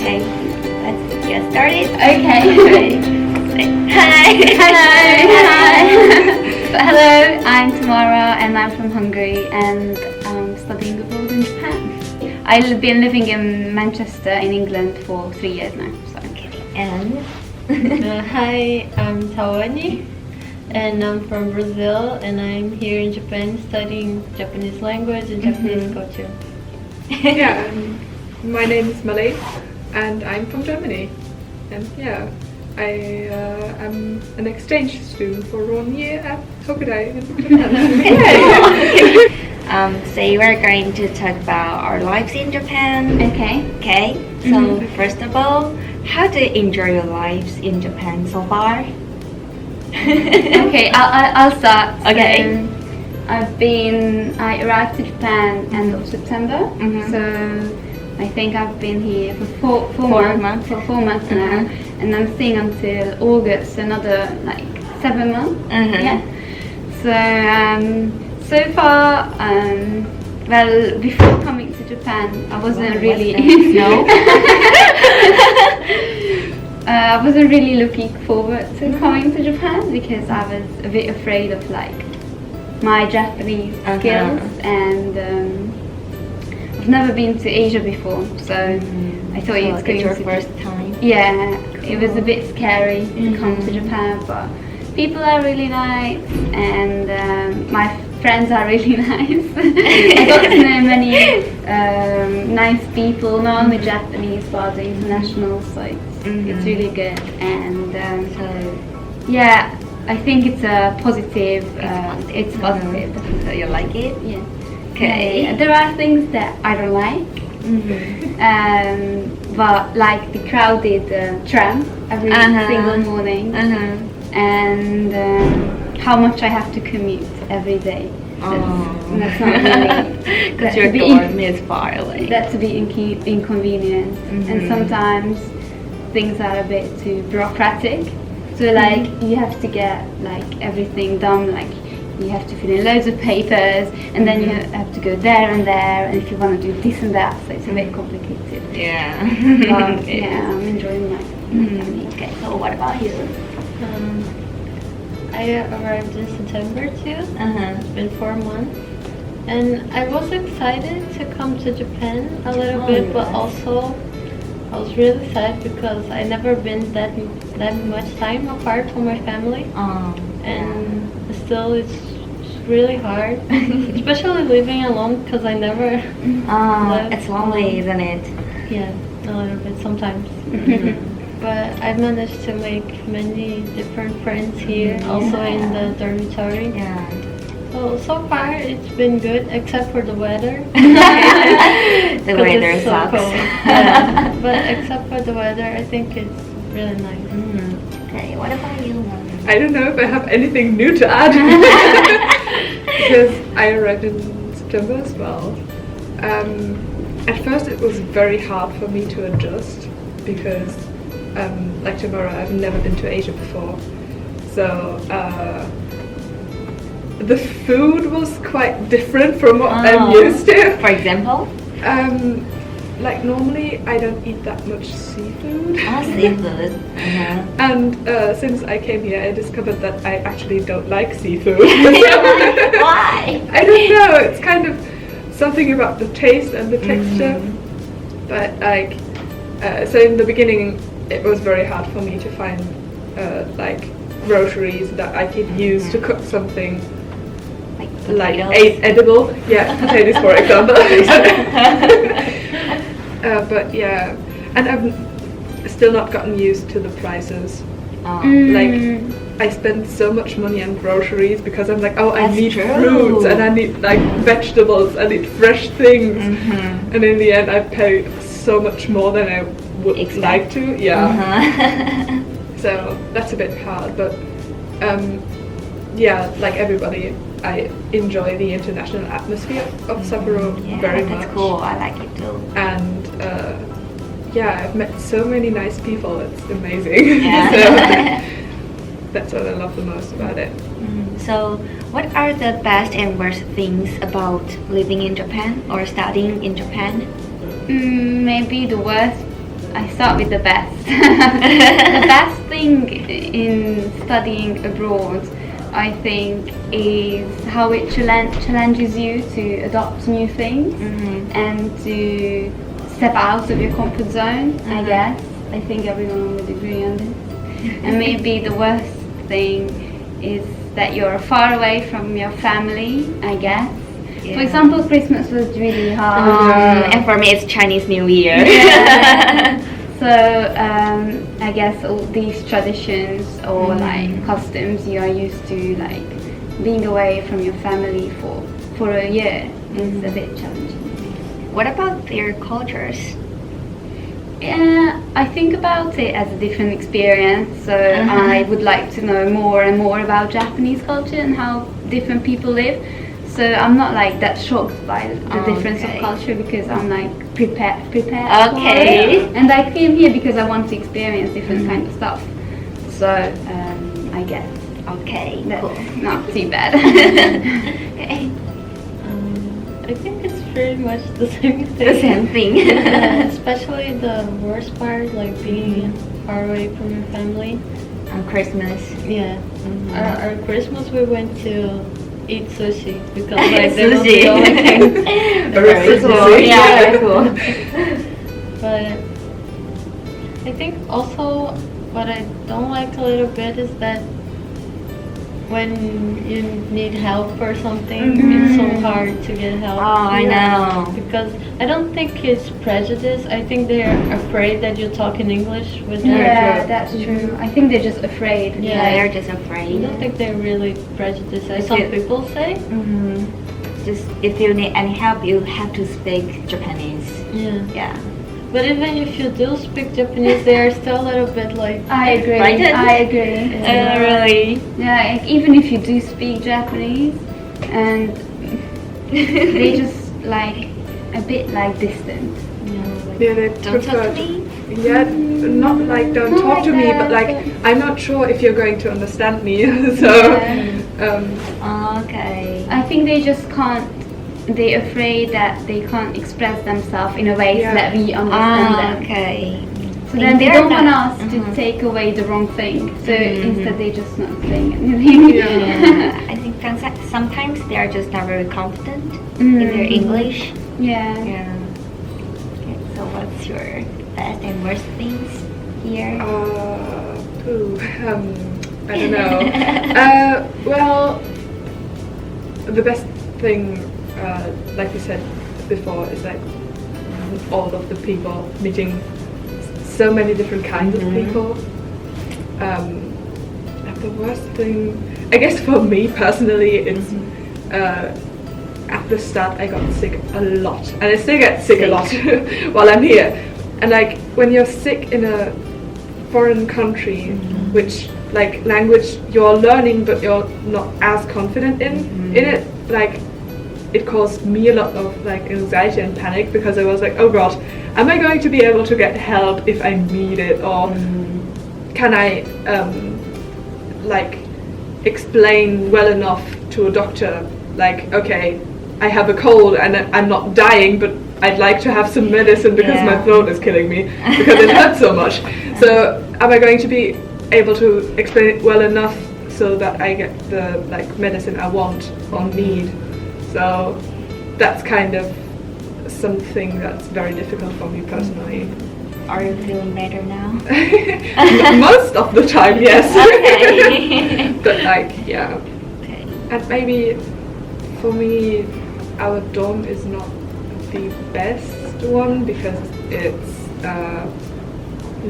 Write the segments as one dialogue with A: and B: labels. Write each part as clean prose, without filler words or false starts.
A: Okay, let's get started.
B: Okay.
A: Hi.
B: Hello. Hello, I'm Tamara and I'm from Hungary and I'm studying abroad in Japan. I've been living in Manchester in England for 3 years now. So.
A: Okay, and
C: hi, I'm Tawani and I'm from Brazil and I'm here in Japan studying Japanese language and Japanese culture.
D: Yeah, my name is Malay and I'm from Germany. And yeah, I am an exchange student for 1 year at Tokudai in Japan.
A: so we're going to talk about our lives in Japan.
B: Okay.
A: Okay, so first of all, how do you enjoy your lives in Japan so far?
B: Okay, I'll start.
A: Okay.
B: I arrived to Japan end of September, so I think I've been here for four months. For 4 months now, and I'm staying until August, another like 7 months. Yeah. So far, well, before coming to Japan, I wasn't really I wasn't really looking forward to coming to Japan because I was a bit afraid of like my Japanese skills, and I've never been to Asia before, so I thought it's going
A: your
B: to
A: first time.
B: Yeah, it was a bit scary to come to Japan, but people are really nice and my friends are really nice. I got to know many nice people, not only Japanese but the international, so it's really good. And yeah, I think it's a positive. It's positive.
A: So you like it?
B: Yeah.
A: Okay.
B: There are things that I don't like, but like the crowded tram every single morning, and how much I have to commute every day. That's not really.
A: Because your dorm is far away.
B: That's a bit inconvenient, and sometimes things are a bit too bureaucratic. So like you have to get like everything done, like you have to fill in loads of papers, and then you have to go there, and if you want to do this and that, so it's a bit complicated.
A: Yeah.
B: But yeah, I'm enjoying my
A: Okay, so what about you?
C: I arrived in September too. It's been 4 months. And I was excited to come to Japan a little bit, but also I was really sad because I never been that much time apart from my family. And still it's really hard, especially living alone because I never lived
A: It's lonely,
C: alone.
A: isn't it?
C: Yeah, a little bit sometimes. But I managed to make many different friends here, also in the dormitory.
A: Yeah.
C: So far it's been good, except for the weather.
A: The weather
C: it's so
A: sucks.
C: cold. Yeah. But except for the weather, I think it's really nice.
A: Okay, what about you, Mom?
D: I don't know if I have anything new to add because I arrived in September as well. At first it was very hard for me to adjust because like tomorrow, I've never been to Asia before, so the food was quite different from what I'm used to.
A: For example?
D: Like normally I don't eat that much seafood.
A: Seafood.
D: And since I came here, I discovered that I actually don't like seafood.
A: Why?
D: I don't know, it's kind of something about the taste and the texture. But like, so in the beginning, it was very hard for me to find like groceries that I could use to cook something like edible. Yeah, potatoes for example. But yeah, and I've still not gotten used to the prices. Like I spend so much money on groceries because I'm like, I need fruits and I need like vegetables, I need fresh things, and in the end I pay so much more than I would like to. So that's a bit hard, but yeah, like everybody, I enjoy the international atmosphere of Sapporo very much.
A: That's cool. I like it too.
D: And yeah, I've met so many nice people. It's amazing. So that's what I love the most about it.
A: So, what are the best and worst things about living in Japan or studying in Japan?
B: Maybe the worst I start with the best. The best thing in studying abroad, I think, is how it challenges you to adopt new things and to step out of your comfort zone, I guess. I think everyone would agree on this. And maybe the worst thing is that you're far away from your family, I guess.
A: Yeah.
B: For example, Christmas was really hard.
A: And for me, it's Chinese New Year.
B: Yeah. So I guess all these traditions or like customs you are used to, like being away from your family for a year, is a bit challenging.
A: What about their cultures?
B: Yeah, I think about it as a different experience. So I would like to know more and more about Japanese culture and how different people live. So I'm not like that shocked by the difference of culture because I'm like prepared
A: Okay.
B: for it. And I came here because I want to experience different kind of stuff. So I guess
A: Okay,
B: that's
A: cool.
B: not too bad.
A: Okay.
C: I think it's pretty much the same thing.
A: The same thing.
C: Especially the worst part, like being far away from your family.
A: On Christmas.
C: Yeah. Our Christmas we went to eat sushi because like
A: Sushi.
C: that was the only thing.
A: Very cool. Yeah, very cool.
C: But I think also what I don't like a little bit is that when you need help or something, it's so hard to get help.
A: Oh, I know.
C: Because I don't think it's prejudice. I think they're afraid that you talk in English with them.
B: Yeah, that's true. I think they're just afraid.
A: Yeah, they're just
C: I
A: afraid.
C: don't think they're really prejudiced, as some people say.
A: Just if you need any help, you have to speak Japanese.
C: Yeah.
A: Yeah.
C: But even if you do speak Japanese, they are still a little bit like...
B: I agree.
A: Frightened?
B: I agree.
A: Really?
B: Yeah, like, even if you do speak Japanese, and they just like a bit like distant.
D: Yeah, they
A: Don't
D: prefer
A: talk to me.
D: Yeah, not like don't
B: Not
D: talk
B: like
D: to me,
B: that,
D: but like
B: but-
D: I'm not sure if you're going to understand me. So,
A: Okay.
B: I think they just can't. They're afraid that they can't express themselves in a way so that we understand them.
A: Okay.
B: So then they don't want us to take away the wrong thing. So instead they just not saying anything.
A: Yeah. I think sometimes they are just not very confident in their English.
B: Yeah.
A: Yeah. Okay, so what's your best and worst things here?
D: I don't know. Well, the best thing, like we said before, is like all of the people, meeting so many different kinds of people. And the worst thing, I guess for me personally, it's at the start I got sick a lot, and I still get sick a lot while I'm here. And like when you're sick in a foreign country, which like language you're learning but you're not as confident in it, like it caused me a lot of like anxiety and panic because I was like, oh god, am I going to be able to get help if I need it, or can I like explain well enough to a doctor, like, okay, I have a cold and I'm not dying, but I'd like to have some medicine because my throat is killing me because it hurts so much. So am I going to be able to explain it well enough so that I get the like medicine I want or need? So that's kind of something that's very difficult for me personally.
A: Are you feeling better now?
D: Most of the time, yes.
A: Okay.
D: But like, yeah.
A: Okay.
D: And maybe for me, our dorm is not the best one because it's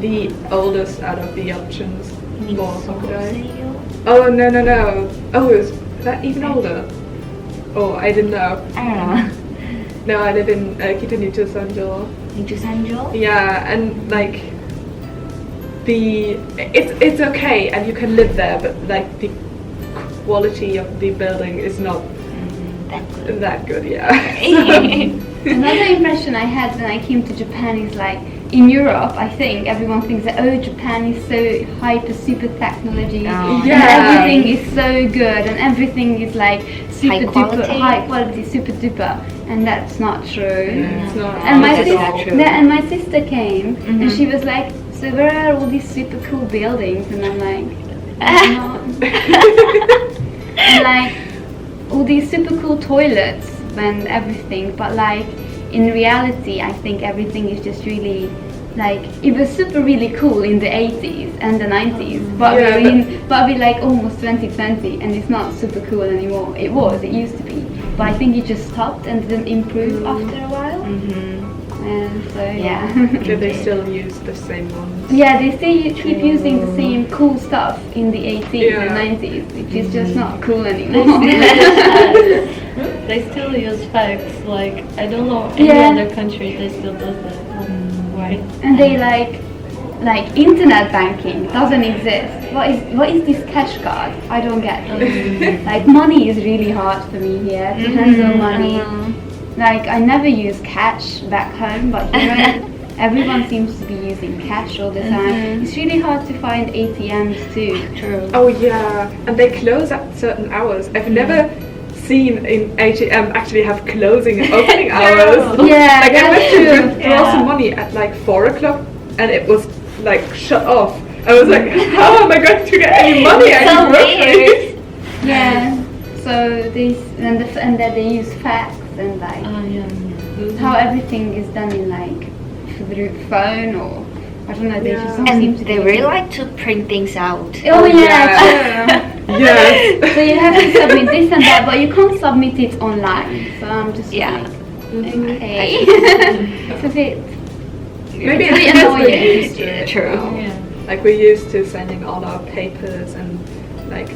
D: the oldest out of the options for Hokkaido. Oh, no. Oh, is that even older? Oh, I didn't know.
A: I don't know.
D: No, I live in Kitanicho Sanjo.
A: Into Sanjo?
D: Yeah, and like it's okay and you can live there, but like the quality of the building is not
A: That good.
D: yeah.
B: Another impression I had when I came to Japan is like in Europe, I think everyone thinks that Japan is so hyper, super technology, and everything is so good, and everything is like super duper high quality, super duper, and that's not true.
D: It's not.
B: And my sister came, and she was like, "So where are all these super cool buildings?" And I'm like, "Not." And like all these super cool toilets and everything, but like in reality, I think everything is just really like it was super really cool in the 80s and the 90s, but we're like almost 2020, and it's not super cool anymore. It used to be, but I think it just stopped and didn't improve after a while. And so
D: Do they still use the same ones?
B: Yeah, they still keep using the same cool stuff in the 80s and 90s, which is just not cool anymore.
C: They still use fax. Like, I don't know any other country that still does that. Why?
B: And they like internet banking doesn't exist. What is this cash card? I don't get it. Like money is really hard for me here to handle money. Like I never use cash back home, but here everyone seems to be using cash all the time. It's really hard to find ATMs too.
A: True.
D: Oh yeah, and they close at certain hours. I've never seen an ATM actually have closing and opening hours.
B: Yeah,
D: like I went to
B: true.
D: withdraw some money at like 4 o'clock, and it was like shut off. I was like, how am I going to get any money out of groceries?
B: Yeah. So these and then they use fax and like how everything is done in like through phone or I don't know. They just don't seem
A: And
B: to
A: they
B: be
A: really like to print things out.
B: Oh yeah, true.
D: Yes.
B: So you have to submit this and that, but you can't submit it online. So I'm just like, okay. It's a bit.
D: Maybe
B: It's a bit
D: it's because we're
B: annoying.
D: used to it.
A: True.
D: Like we're used to sending all our papers and like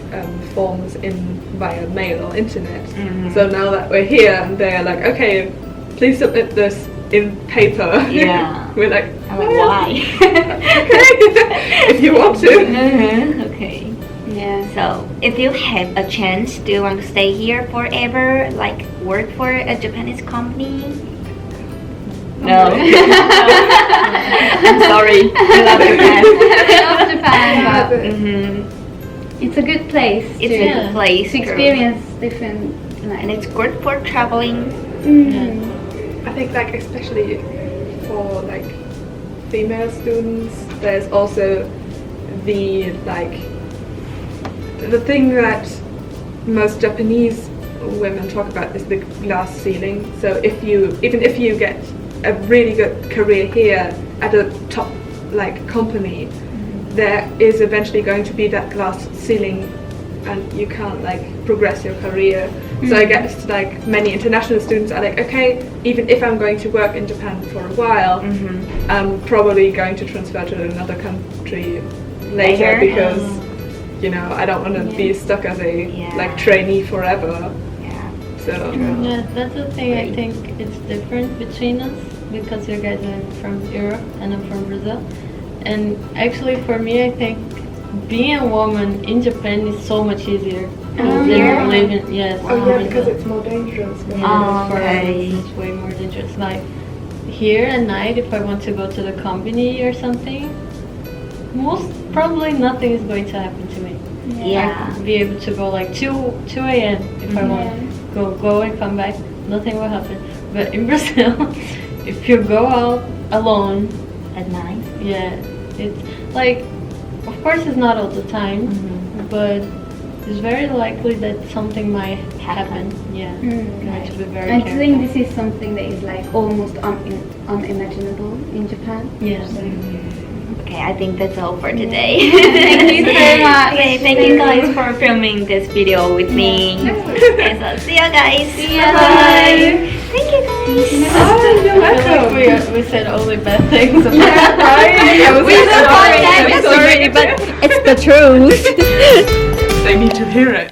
D: forms in via mail or internet. So now that we're here, and they're like, okay, please submit this in paper.
A: Yeah.
D: We're like,
A: I'm like, why?
D: okay, if you want to.
A: Okay.
B: Yeah.
A: So, if you have a chance, do you want to stay here forever? Like, work for a Japanese company? No. I'm sorry. I love Japan.
B: I love Japan, but it's a good place.
A: It's a good place
B: to experience different.
A: and it's good for traveling.
D: I think like especially for like female students, there's also the like the thing that most Japanese women talk about is the glass ceiling. So even if you get a really good career here at a top like company, there is eventually going to be that glass ceiling and you can't like progress your career. So I guess like many international students are like, okay, even if I'm going to work in Japan for a while, I'm probably going to transfer to another country later because you know I don't want to be stuck as a like trainee forever. So
C: that's the thing. I think it's different between us because you guys are from Europe and I'm from Brazil. And actually, for me, I think being a woman in Japan is so much easier than living. Yes.
D: because it's more dangerous.
C: For us, it's way more dangerous. Like here at night, if I want to go to the company or something, probably nothing is going to happen to me.
A: Yeah.
C: I'll be able to go like 2 a.m. if I want. Go and come back. Nothing will happen. But in Brazil, if you go out alone
A: At night.
C: it's like, of course, it's not all the time, but it's very likely that something might happen. Yeah, you have to be very
B: I
C: careful.
B: think this is something that is like almost unimaginable in Japan.
C: Yeah.
A: Okay, I think that's all for today.
B: Thank you so much.
A: Okay, thank you guys for filming this video with me. Okay, so see you guys.
B: See ya.
A: Bye. Thank you guys.
D: you're
C: I feel like we said only bad things about
A: We're sorry, but it's the truth.
D: They need to hear it.